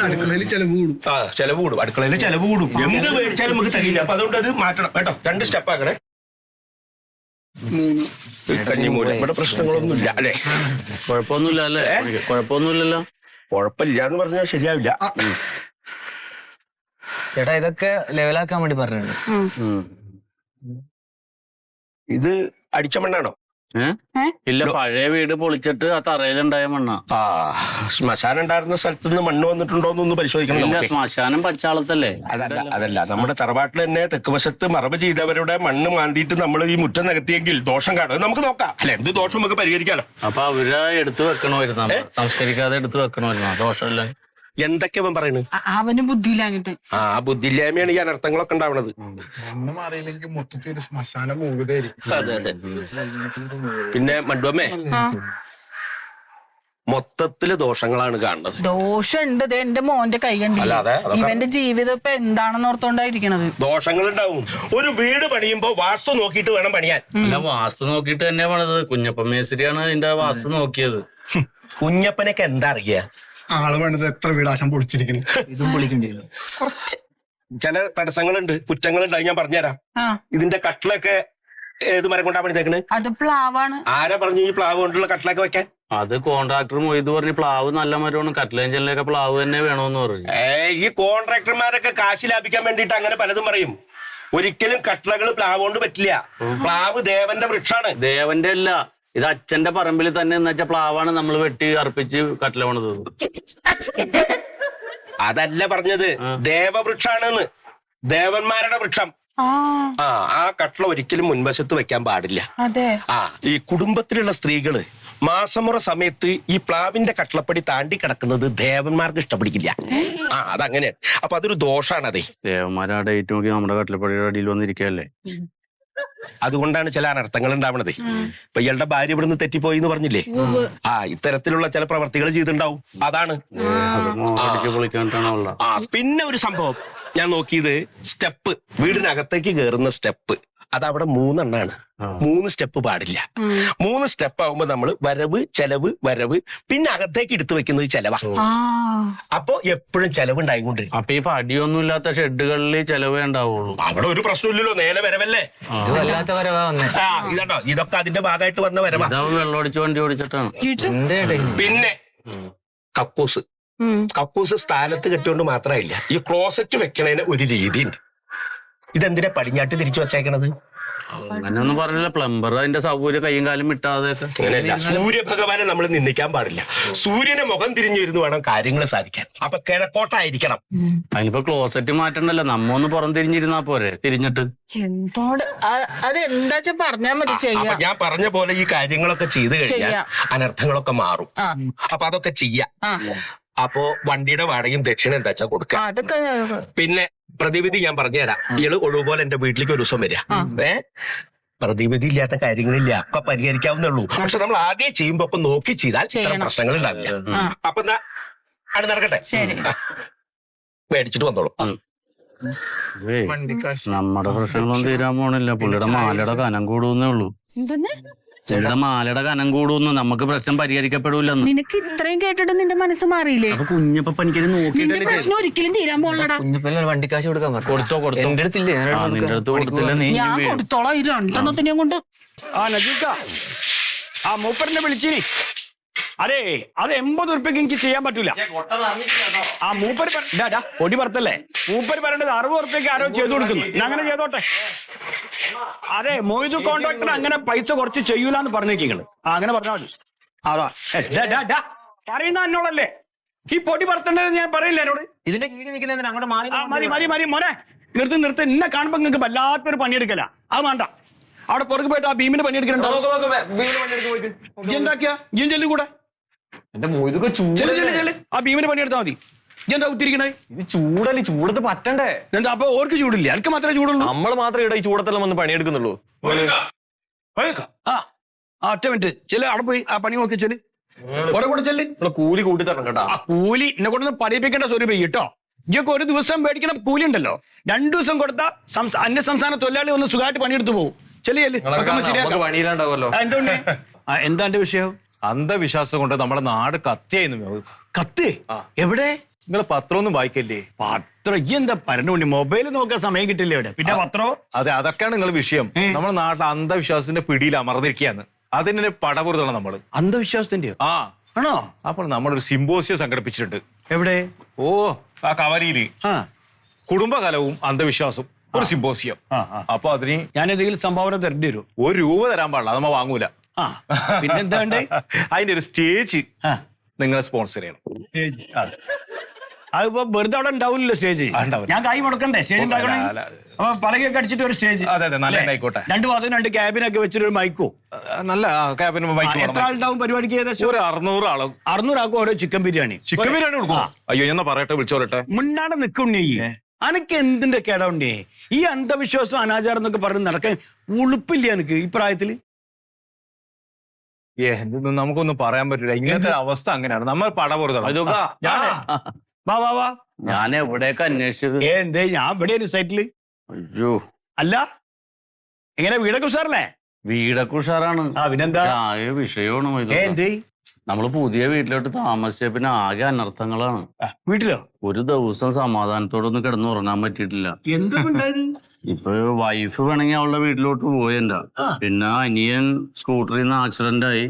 അടുക്കളയിൽ ചെലവ് കൂടും. ചെലവ് കൂടും. അടുക്കളയിൽ ചെലവ് കൂടും. എന്ത് മേടിച്ചാലും നമുക്ക് തരില്ല. അപ്പൊ അതുകൊണ്ട് അത് മാറ്റണം കേട്ടോ. 2 സ്റ്റെപ്പ് ആക്കണേ. കഞ്ഞിമൂല. ഇവിടെ പ്രശ്നങ്ങളൊന്നും ഇല്ല അല്ലേ? കുഴപ്പമൊന്നുമില്ല അല്ലേ? കുഴപ്പമൊന്നുമില്ലല്ലോ. കുഴപ്പമില്ല എന്ന് പറഞ്ഞാൽ ശരിയാവില്ല. ചേട്ടാ, ഇതൊക്കെ ലെവലാക്കാൻ വേണ്ടി പറഞ്ഞിട്ടുണ്ട്. ഇത് അടിച്ച മണ്ണാണോ? ഇല്ല, പഴയ വീട് പൊളിച്ചിട്ട് ആ തറയിലുണ്ടായ മണ്ണാ. ശ്മശാനം ഉണ്ടായിരുന്ന സ്ഥലത്ത് നിന്ന് മണ്ണ് വന്നിട്ടുണ്ടോ എന്നൊന്ന് പരിശോധിക്കണം. ഇല്ല, ശ്മശാനം പച്ചാളത്തല്ലേ? അതല്ല നമ്മുടെ തറവാട്ടിൽ തന്നെ തെക്ക് വശത്ത് മറവ് ചെയ്തവരുടെ മണ്ണ് മാന്തിയിട്ട് നമ്മൾ ഈ മുറ്റം നികത്തിയെങ്കിൽ ദോഷം കാണും. നമുക്ക് നോക്കാം അല്ലെ, എന്ത് ദോഷം നമുക്ക് പരിഹരിക്കാലോ. അപ്പൊ അവര് എടുത്തു വെക്കണമായിരുന്നു, സംസ്കരിക്കാതെ എടുത്തു വെക്കണമായിരുന്നു. ദോഷമല്ല. എന്തൊക്കെ അവൻ പറയുന്നത്? അവന് ബുദ്ധിയില്ലാഞ്ഞിട്ട്. ബുദ്ധിയില്ലായ്മയാണ് ഈ അനർത്ഥങ്ങളൊക്കെ ഉണ്ടാവണത്. അതെ അതെ. പിന്നെ മണ്ടുവമ്മേ, മൊത്തത്തില് ദോഷങ്ങളാണ് കാണുന്നത്. ദോഷമുണ്ട്. എന്റെ മോന്റെ കൈ കണ്ടില്ല. ഇവന്റെ ജീവിതം ഇപ്പൊ എന്താണെന്ന് ഓർത്തോണ്ടായിരിക്കണത്. ദോഷങ്ങൾ ഉണ്ടാവും. ഒരു വീട് പണിയുമ്പോ വാസ്തു നോക്കിയിട്ട് വേണം പണിയാൻ. അല്ല, വാസ്തു നോക്കിയിട്ട് തന്നെ പണിത്. കുഞ്ഞപ്പൻ മേസ്ത്രിയാണ് ഇതിന്റെ വാസ്തു നോക്കിയത്. കുഞ്ഞപ്പനൊക്കെ എന്താ അറിയാ? ആള് പണിത് എത്ര വീടാശം പൊളിച്ചിരിക്കുന്നു. ഇതും പൊളിക്കേണ്ടി വരും. ചില തടസ്സങ്ങളുണ്ട്, കുറ്റങ്ങളുണ്ട്. അത് ഞാൻ പറഞ്ഞുതരാം. ഇതിന്റെ കട്ടിലൊക്കെ ഏത് മരം കൊണ്ടാ പണിതേക്കണ്? അത് പ്ലാവാണ്. ആരാ പറഞ്ഞു ഈ പ്ലാവ് കൊണ്ടുള്ള കട്ടിലൊക്കെ വെക്കാൻ? അത് കോൺട്രാക്ടർ മൊയ്ത് പറഞ്ഞ് പ്ലാവ് നല്ല മരമാണ്, കട്ടിലേഞ്ചലിനൊക്കെ പ്ലാവ് തന്നെ വേണമെന്ന് പറഞ്ഞു. ഈ കോൺട്രാക്ടർമാരൊക്കെ കാശ് ലാഭിക്കാൻ വേണ്ടിട്ട് അങ്ങനെ പലതും പറയും. ഒരിക്കലും കട്ടിലകൾ പ്ലാവ് കൊണ്ട് പറ്റില്ല. പ്ലാവ് ദേവന്റെ വൃക്ഷാണ്. ദേവന്റെ അല്ല, ഇത് അച്ഛന്റെ പറമ്പിൽ തന്നെ എന്ന് വെച്ചാൽ പ്ലാവാണ് നമ്മൾ വെട്ടി അർപ്പിച്ച് കട്ടില പണിത്. അതല്ല പറഞ്ഞത്, ദേവവൃക്ഷാണെന്ന്. ദേവന്മാരുടെ വൃക്ഷം. ആ കട്ടില ഒരിക്കലും മുൻവശത്ത് വെക്കാൻ പാടില്ല. അതെ. ഈ കുടുംബത്തിലുള്ള സ്ത്രീകള് മാസമുറ സമയത്ത് ഈ പ്ലാവിന്റെ കട്ടിളപ്പടി താണ്ടി കിടക്കുന്നത് ദേവന്മാർക്ക് ഇഷ്ടപ്പെടിക്കില്ല. അതങ്ങനെയാണ്. അപ്പൊ അതൊരു ദോഷാണ്. അതെ, ദേവന്മാരാ ഡേറ്റ് നോക്കി നമ്മുടെ കട്ടിലപ്പടിയുടെ അടിയിൽ വന്നിരിക്കല്ലേ. അതുകൊണ്ടാണ് ചില അനർത്ഥങ്ങൾ ഉണ്ടാവണത്. ഇപ്പൊ ഇയാളുടെ ഭാര്യ ഇവിടുന്ന് തെറ്റിപ്പോയി എന്ന് പറഞ്ഞില്ലേ? ഇത്തരത്തിലുള്ള ചില പ്രവർത്തികൾ ചെയ്തിട്ടുണ്ടാവും. അതാണ്. പിന്നെ ഒരു സംഭവം ഞാൻ നോക്കിയത്, സ്റ്റെപ്പ്, വീടിനകത്തേക്ക് കയറുന്ന സ്റ്റെപ്പ്, അതവിടെ 3 എണ്ണാണ്. 3 സ്റ്റെപ്പ് പാടില്ല. 3 സ്റ്റെപ്പ് ആകുമ്പോ നമ്മള് വരവ് ചെലവ് വരവ്, പിന്നെ അകത്തേക്ക് എടുത്തു വെക്കുന്നത് ചെലവാ. അപ്പൊ എപ്പോഴും ചെലവ് ഉണ്ടായിക്കൊണ്ടിരിക്കും. അപ്പൊ ഈ പടിയൊന്നും ഇല്ലാത്ത ഷെഡുകളിൽ ചെലവേ ഉണ്ടാവുള്ളൂ. അവിടെ ഒരു പ്രശ്നമില്ലല്ലോ, നേരെ വരവല്ലേ. ഇതാണ്ടോ, ഇതൊക്കെ അതിന്റെ ഭാഗമായിട്ട് വന്ന വരവാ. വെള്ളമടിച്ച് വണ്ടി ഓടിച്ചിട്ടാണ്. പിന്നെ കക്കൂസ് സ്ഥാനത്ത് കെട്ടിയോണ്ട് മാത്രമില്ല, ഈ ക്ലോസറ്റ് വെക്കണതിന് ഒരു രീതിയുണ്ട്. ഇതെന്തിനാ പടിഞ്ഞാട്ട് തിരിച്ചു വെച്ചേക്കണത്? അങ്ങനെയൊന്നും പറഞ്ഞില്ല. പ്ലംബർ അതിന്റെ സൗകര്യം കയ്യും കാലും വിട്ടാതെ. അങ്ങനെയല്ല, സൂര്യഭഗവാനെ നമ്മൾ നിന്ദിക്കാൻ പാടില്ല. സൂര്യനെ മുഖം തിരിഞ്ഞിരുന്ന് വേണം കാര്യങ്ങൾ സാധിക്കാൻ. അപ്പൊ കിഴക്കോട്ടായിരിക്കണം. അതിനിപ്പോ ക്ലോസറ്റ് മാറ്റണ്ടല്ലോ, നമ്മ ഒന്ന് പുറം തിരിഞ്ഞിരുന്നാ പോരെ, തിരിഞ്ഞിട്ട്. അതെന്താ പറഞ്ഞാ മതി. അപ്പൊ ഞാൻ പറഞ്ഞ പോലെ ഈ കാര്യങ്ങളൊക്കെ ചെയ്ത് കഴിഞ്ഞാൽ അനർത്ഥങ്ങളൊക്കെ മാറും. അപ്പൊ അതൊക്കെ ചെയ്യാം. അപ്പോ വണ്ടിയുടെ വാടകയും ദക്ഷിണ എന്താ വെച്ചാൽ കൊടുക്കാം. പിന്നെ പ്രതിവിധി ഞാൻ പറഞ്ഞുതരാം. ഇയാള് ഒഴിവുപോലെ എന്റെ വീട്ടിലേക്ക് ഒരു ദിവസം വരിക. പ്രതിവിധി ഇല്ലാത്ത കാര്യങ്ങളില്ല, ഒക്കെ പരിഹരിക്കാവുന്നേ ഉള്ളൂ. പക്ഷെ നമ്മൾ ആദ്യം ചെയ്യുമ്പോ ഒപ്പം നോക്കി ചെയ്താൽ ഇത്തരം പ്രശ്നങ്ങൾ ഉണ്ടാവില്ല. അപ്പൊ എന്നാ അത് നടക്കട്ടെ, മേടിച്ചിട്ട് വന്നോളൂ. നമ്മുടെ പ്രശ്നങ്ങളൊന്നും തീരാൻ പോണില്ല. പുള്ളിയുടെ മാലയുടെ കനം കൂടുന്നേ ഉള്ളൂ. പുള്ളിയുടെ മാലയുടെ കനം കൂടുന്നു, നമുക്ക് പ്രശ്നം പരിഹരിക്കപ്പെടൂലെന്ന്. നിനക്ക് ഇത്രയും കേട്ടിട്ട് നിന്റെ മനസ്സ് മാറിയില്ലേ? അപ്പൊ കുഞ്ഞപ്പ പണിക്കര് നോക്കിയിട്ട് പ്രശ്നം ഒരിക്കലും തീരാൻ പോകണടാ. കുഞ്ഞപ്പല്ല വണ്ടിക്കാശ് കൊടുക്കാൻ കൊടുത്തോ എന്റെ അടുത്തില്ലേ? നിന്റെ അടുത്ത് കൊടുത്തില്ല. ഞാൻ കൊടുത്തോളാം ഈ 2 കൊണ്ട്. മൂപ്പറിനെ വിളിച്ചിനി. അതെ, അത് 80 ഉറുപ്പിക്ക് എനിക്ക് ചെയ്യാൻ പറ്റൂല. മൂപ്പര് പൊടി പറത്തല്ലേ. മൂപ്പര് പറയേണ്ടത് 60 ഉറുപ്പിക്ക് ആരോ ചെയ്തു കൊടുക്കുന്നു. അങ്ങനെ ചെയ്തോട്ടെ. അതെ, മൊയ്തു കോൺട്രാക്ടർ അങ്ങനെ പൈസ കുറച്ച് ചെയ്യൂലെന്ന് പറഞ്ഞേക്കിങ്ങള്. അങ്ങനെ പറഞ്ഞാൽ മതി. അതാ പറയുന്ന എന്നോടല്ലേ ഈ പൊടി പറത്തേണ്ടത്. ഞാൻ പറയില്ല എന്നോട്. ഇതിന്റെ കീഴിൽ നിൽക്കുന്ന അങ്ങോട്ട് മാറി. മതി മോനെ, നിർത്ത്. എന്നെ കാണുമ്പോ നിങ്ങൾക്ക് വല്ലാത്തൊരു പണിയെടുക്കല. അത് വേണ്ട. അവിടെ പുറകെ പോയിട്ട് ആ ഭീമിന് പണിയെടുക്കലുണ്ടോ? എന്താക്കിയാ ജീൻ ചെല്ലും കൂടെ ആ ഭീമിന് പണിയെടുത്താൽ മതി. എന്താ കുത്തിരിക്കണേ? ഇത് ചൂടല്ലേ, ചൂടത്ത് പറ്റണ്ടേ? എന്താ അപ്പൊ ഓർക്ക് ചൂടില്ല? എനിക്ക് മാത്രമേ ചൂടുള്ളൂ. നമ്മൾ മാത്രമേ ഇവിടെ ഈ ചൂടത്തെല്ലാം വന്ന് പണിയെടുക്കുന്നുള്ളൂ. ഒറ്റ മിനിറ്റ് ചെല്ല്, അവിടെ പോയി ആ പണി നോക്കി ചെല്ല്. ഓരോ കൂടെ ചെല്ല്. കൂലി കൂട്ടി തരണം കേട്ടോ. ആ കൂലി എന്നെ കൊണ്ടൊന്ന് പഠിപ്പിക്കേണ്ട സ്വരൂപം കേട്ടോ. ഇതൊക്കെ ഒരു ദിവസം മേടിക്കണം കൂലി ഉണ്ടല്ലോ. 2 ദിവസം കൊടുത്താൽ അന്യ സംസ്ഥാന തൊഴിലാളി ഒന്ന് സുഖമായിട്ട് പണിയെടുത്ത് പോകും. പണിയില്ലാണ്ടാവുമല്ലോ. എന്തുകൊണ്ട്? എന്താ എന്റെ വിഷയം? അന്ധവിശ്വാസം കൊണ്ട് നമ്മുടെ നാട് കത്തിയായിരുന്നു. കത്ത് എവിടെ? നിങ്ങൾ പത്രം ഒന്നും വായിക്കല്ലേ? പത്രം എന്താ പറഞ്ഞോണ്ടി? മൊബൈൽ നോക്കാൻ സമയം കിട്ടില്ല ഇവിടെ. പിന്നെ പത്രം? അതെ, അതൊക്കെയാണ് നിങ്ങൾ വിഷയം. നമ്മുടെ നാട്ടിൽ അന്ധവിശ്വാസത്തിന്റെ പിടിയിൽ അമർന്നിരിക്കുകയാണ്. അതിനെ പടപുറത്താണ് നമ്മള്. അന്ധവിശ്വാസത്തിന്റെ ആണോ? അപ്പോൾ നമ്മളൊരു സിമ്പോസിയം സംഘടിപ്പിച്ചിട്ടുണ്ട്. എവിടെ? ആ കവലയില് കുടുംബകലവും അന്ധവിശ്വാസവും ഒരു സിമ്പോസിയം. അപ്പൊ അതിന് ഞാൻ എന്തെങ്കിലും സംഭാവന തരേണ്ടി വരും? 1 രൂപ തരാൻ പാടില്ല, അത് നമ്മ വാങ്ങൂല. പിന്നെന്താ അതിന്റെ ഒരു സ്റ്റേജ് നിങ്ങളെ സ്പോൺസർ ചെയ്യണം. അതിപ്പോ വെറുതെ അവിടെ ഉണ്ടാവില്ലല്ലോ സ്റ്റേജ്. ഞാൻ കൈ മുടക്കണ്ടേ സ്റ്റേജ് ഉണ്ടാക്കണേ? അപ്പൊ പലകയൊക്കെ അടിച്ചിട്ട് ഒരു സ്റ്റേജ്. അതെ, നല്ല ആയിക്കോട്ടെ. 2 ഭാഗത്തും 2 ക്യാബിനൊക്കെ വെച്ചിട്ട് ഒരു മൈക്കോ. നല്ല ക്യാബിന് മൈക്ക്. എത്ര ആളുണ്ടാവും പരിപാടിക്ക്? ഏകദേശം ഒരു 600 ആളും. 600 ആക്കും ഓരോ ചിക്കൻ ബിരിയാണി. കൊടുക്കും. അയ്യോ, എന്നാ പറയട്ടെ, വിളിച്ചോളട്ടെ. മുന്നാടെ നിൽക്കുണ്ണേ. അനക്ക് എന്തിന്റെ കേടവുണ്ടേ? ഈ അന്ധവിശ്വാസം അനാചാരം എന്നൊക്കെ പറഞ്ഞ് നടക്കാൻ ഉളുപ്പില്ല എനിക്ക് ഈ പ്രായത്തില്. നമുക്കൊന്നും പറയാൻ പറ്റില്ല. ഇങ്ങനത്തെ അവസ്ഥ അങ്ങനെയാണ്. നമ്മൾ പടപുറത്താണ്. ഞാൻ എവിടെയൊക്കെ അന്വേഷിച്ചത്. എന്തേ ഞാൻ ഇവിടെ സൈറ്റില്. അയ്യോ, അല്ല എങ്ങനെ വീടൊക്കെ ഉഷാറല്ലേ? വീടൊക്കെ ഉഷാറാണ്. പിന്നെന്താ വിഷയമാണ്. നമ്മള് പുതിയ വീട്ടിലോട്ട് താമസിച്ച പിന്നെ ആകെ അനർത്ഥങ്ങളാണ്. വീട്ടിലോ? ഒരു ദിവസം സമാധാനത്തോടൊന്ന് കിടന്നുറങ്ങാൻ പറ്റിയിട്ടില്ല. ഇപ്പൊ വൈഫ് വേണമെങ്കിൽ അവളുടെ വീട്ടിലോട്ട് പോയെന്താ. പിന്നെ അനിയൻ സ്കൂട്ടറിൽ നിന്ന് ആക്സിഡന്റ് ആയി.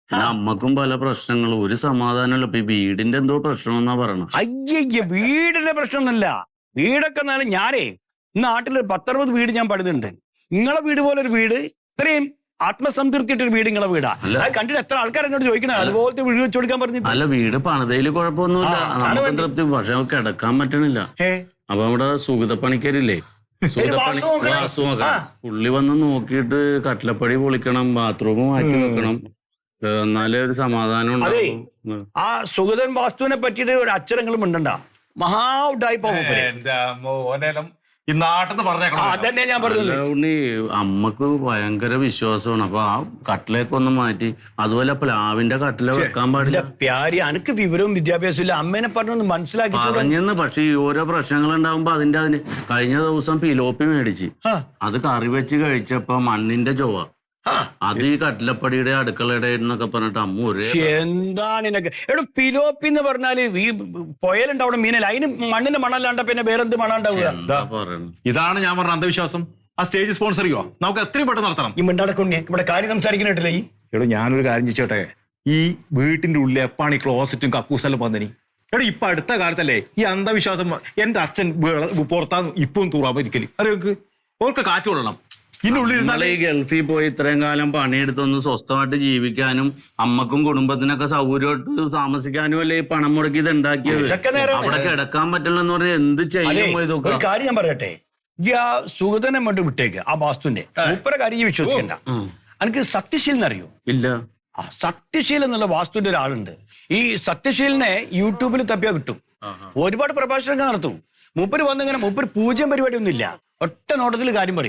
പിന്നെ അമ്മക്കും പല പ്രശ്നങ്ങളും. ഒരു സമാധാനമല്ല. ഇപ്പൊ ഈ വീടിന്റെ എന്തോ പ്രശ്നം എന്നാ പറയണത്. അയ്യ, വീടിന്റെ പ്രശ്നമൊന്നുമില്ല. വീടൊക്കെ എന്നാലും ഞാനേ നാട്ടിൽ 10-60 വീട് ഞാൻ പണിതുണ്ട്. നിങ്ങളെ വീട് പോലെ ഒരു വീട്, ഇത്രയും ആത്മസംതൃപ്തിയിട്ടൊരു വീട് നിങ്ങളെ വീടാ. അത് കണ്ടിട്ട് എത്ര ആൾക്കാർ എന്നോട് ചോദിക്കണേ അതുപോലത്തെ വീട് വെച്ചു കൊടുക്കാൻ പറഞ്ഞിട്ട്. അല്ല, വീട് പണിതയില് കുഴപ്പമൊന്നുമില്ല, നമുക്ക് തൃപ്തി. പക്ഷെ കിടക്കാൻ പറ്റണില്ല. അപ്പൊ അവിടെ സുഗത പണിക്കരില്ലേ, വാസ്തു നോക്കണേ. വാസ്തു നോക്കണം. പുള്ളി വന്ന് നോക്കിയിട്ട് കട്ടിലപ്പടി പൊളിക്കണം, ബാത്റൂം മാറ്റി വെക്കണം, എന്നാലേ ഒരു സമാധാനം അതെ ഉണ്ടാവും. ആ സുഗതൻ വാസ്തുവിനെ പറ്റിയിട്ട് ഒരു അക്ഷരങ്ങളും ഉണ്ടണ്ട. മഹാ ഉഡായിപ്പാ മൂപ്പര്. എന്റെ മോനെല്ലാം ഈ നാട്ടിന്ന് പറഞ്ഞേക്കണം. അതന്നെ ഞാൻ പറഞ്ഞത്. അല്ല ഉണ്ണി, അമ്മക്ക് ഭയങ്കര വിശ്വാസമാണ്. അപ്പൊ ആ കട്ടിലേക്ക് ഒന്ന് മാറ്റി, അതുപോലെ പ്ലാവിന്റെ കട്ടില വെക്കാൻ പാടില്ല. പ്യാരി അനക്ക് വിവരവും വിദ്യാഭ്യാസവും ഇല്ല. അമ്മേനെ പറഞ്ഞൊന്ന് മനസ്സിലാക്കി പറഞ്ഞെന്ന്. പക്ഷെ ഈ ഓരോ പ്രശ്നങ്ങൾ ഉണ്ടാവുമ്പോ അതിന് കഴിഞ്ഞ ദിവസം പിലോപ്പി മേടിച്ച് അത് കറി വെച്ച് കഴിച്ചപ്പോ മണ്ണിന്റെ ചൊവ്വ, അത് ഈ കട്ടിലപ്പടിയുടെ അടുക്കളയുടെ എന്നൊക്കെ പറഞ്ഞിട്ട് അമ്മ ഒരേ. എന്താണ് ഇനൊക്കെ എടോ പിലോപ്പി എന്ന് പറഞ്ഞാല് ഈ പുയലുണ്ടാവണം മീനല്ല, അതിന് മണ്ണിന്റെ മണല്ലാണ്ട പിന്നെ വേറെന്ത് മണമുണ്ടാവുക? ഇതാണ് ഞാൻ പറഞ്ഞ അന്ധവിശ്വാസം. ആ സ്റ്റേജ് സ്പോൺസർ ചെയ്യുവോ? നമുക്ക് എത്രയും പെട്ടെന്ന് നടത്തണം. ഈ മിണ്ടാടക്കുണ്ണിയെ ഇവിടെ കാര്യം സംസാരിക്കുന്നിട്ടില്ല. ഈ എടോ ഞാനൊരു കാര്യം ചോട്ടെ, ഈ വീട്ടിന്റെ ഉള്ളിൽ എപ്പാണ് ഈ ക്ലോസറ്റും കക്കൂസെല്ലാം വന്നിനി? എടോ ഇപ്പൊ അടുത്ത കാലത്തല്ലേ ഈ അന്ധവിശ്വാസം. എന്റെ അച്ഛൻ പുറത്താന്ന് ഇപ്പം തൂറാമരിക്കല് അറിയോക്ക് ഓർക്ക് കാറ്റ് കൊള്ളണം. ഈ ഗൾഫിൽ പോയി ഇത്രയും കാലം പണിയെടുത്തൊന്ന് സ്വസ്ഥമായിട്ട് ജീവിക്കാനും അമ്മക്കും കുടുംബത്തിനൊക്കെ സൗകര്യമായിട്ട് താമസിക്കാനും അല്ലേ ഈ പണം മുടക്കി ഇത് ഉണ്ടാക്കിയത്. അവിടെ കിടക്കാൻ പറ്റില്ല എന്ന് പറഞ്ഞാൽ എന്ത് ചെയ്യും? ഒരു കാര്യം ഞാൻ പറയട്ടെ, ഈ ആ സുഗതനെ കൊണ്ട് വിട്ടേക്ക്. ആ വാസ്തുവിന്റെ മൂപ്പര കാര്യം വിശ്വസിക്കണ്ട. എനിക്ക് സത്യശീലൻ അറിയോ? ഇല്ല. ആ സത്യശീലൻ എന്നുള്ള വാസ്തുവിന്റെ ഒരാളുണ്ട്. ഈ സത്യശീലനെ യൂട്യൂബിൽ തപ്പിയാ കിട്ടും. ഒരുപാട് പ്രഭാഷണങ്ങൾ നടത്തും. മൂപ്പര് വന്നിങ്ങനെ മൂപ്പര് പൂജ്യം പരിപാടി ഒന്നും ഇല്ല, ഒറ്റ നോട്ടത്തിൽ കാര്യം പറയും.